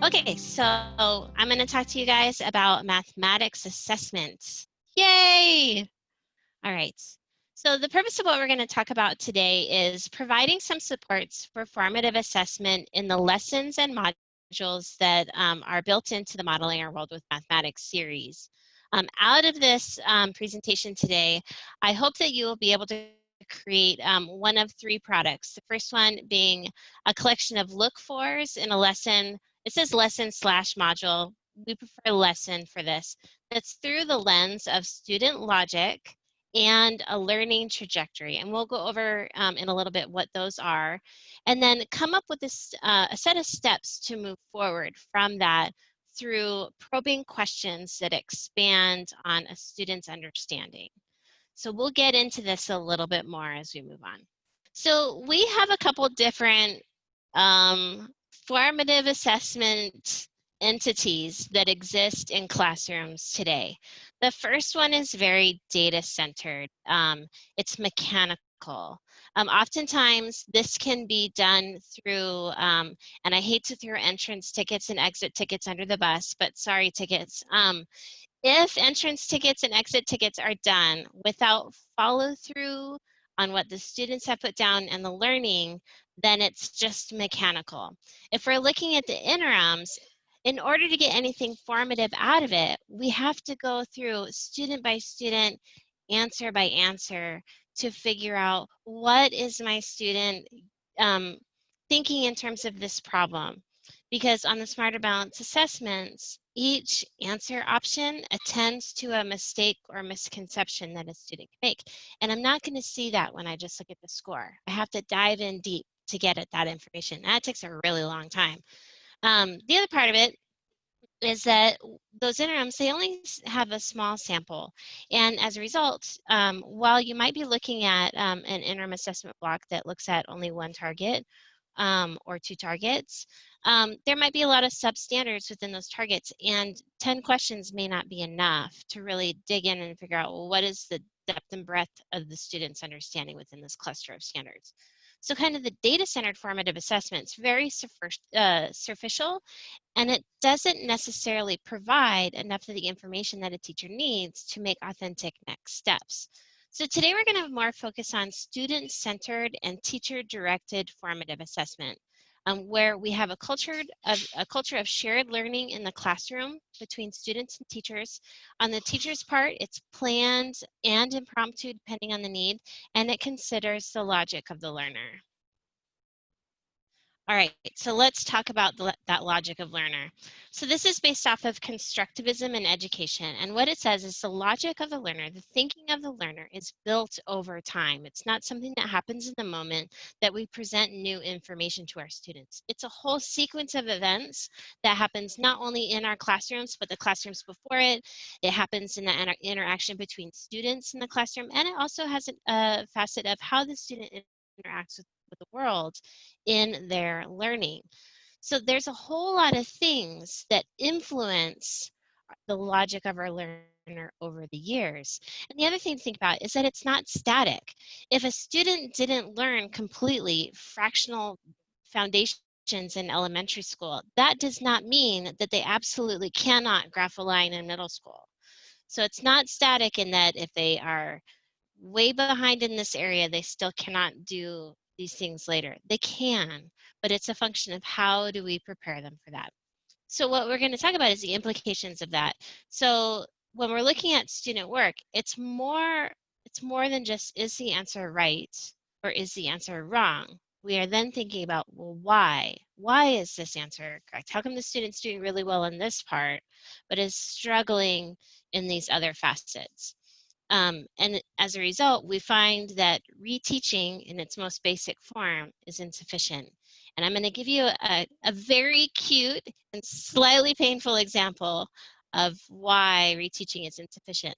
Okay, so I'm going to talk to you guys about mathematics assessments. Yay! All right. So the purpose of what we're going to talk about today is providing some supports for formative assessment in the lessons and modules that are built into the Modeling Our World with Mathematics series. Out of this presentation today, I hope that you will be able to create one of three products. The first one being a collection of look-fors in a lesson. It says lesson/module. We prefer lesson for this. That's through the lens of student logic and a learning trajectory. And we'll go over in a little bit what those are. And then come up with this, a set of steps to move forward from that through probing questions that expand on a student's understanding. So we'll get into this a little bit more as we move on. So we have a couple different formative assessment entities that exist in classrooms today. The first one is very data-centered. It's mechanical. Oftentimes, this can be done through, and I hate to throw entrance tickets and exit tickets under the bus, but sorry, tickets. If entrance tickets and exit tickets are done without follow through on what the students have put down and the learning, then it's just mechanical. If we're looking at the interims, in order to get anything formative out of it, we have to go through student by student, answer by answer to figure out what is my student thinking in terms of this problem. Because on the Smarter Balance assessments, each answer option attends to a mistake or misconception that a student can make. And I'm not going to see that when I just look at the score. I have to dive in deep to get at that information. That takes a really long time. The other part of it is that those interims, they only have a small sample. And as a result, while you might be looking at an interim assessment block that looks at only one target, or two targets, there might be a lot of substandards within those targets, and 10 questions may not be enough to really dig in and figure out, well, what is the depth and breadth of the student's understanding within this cluster of standards. So kind of the data-centered formative assessment is very superficial, and it doesn't necessarily provide enough of the information that a teacher needs to make authentic next steps. So today we're going to more focus on student-centered and teacher-directed formative assessment, where we have a culture of shared learning in the classroom between students and teachers. On the teacher's part, it's planned and impromptu depending on the need, and it considers the logic of the learner. All right, so let's talk about that logic of learner. So this is based off of constructivism in education, and what it says is the logic of the learner, the thinking of the learner, is built over time. It's not something that happens in the moment that we present new information to our students. It's a whole sequence of events that happens not only in our classrooms, but the classrooms before it. It happens in the interaction between students in the classroom, and it also has a facet of how the student interacts with the world in their learning. So there's a whole lot of things that influence the logic of our learner over the years. And the other thing to think about is that it's not static. If a student didn't learn completely fractional foundations in elementary school, that does not mean that they absolutely cannot graph a line in middle school. So it's not static in that if they are way behind in this area, they still cannot do these things later. They can, but it's a function of how do we prepare them for that. So what we're going to talk about is the implications of that. So when we're looking at student work, it's more than just is the answer right or is the answer wrong. We are then thinking about, well, why? Why is this answer correct? How come the student's doing really well in this part, but is struggling in these other facets? And as a result, we find that reteaching in its most basic form is insufficient. And I'm going to give you a very cute and slightly painful example of why reteaching is insufficient.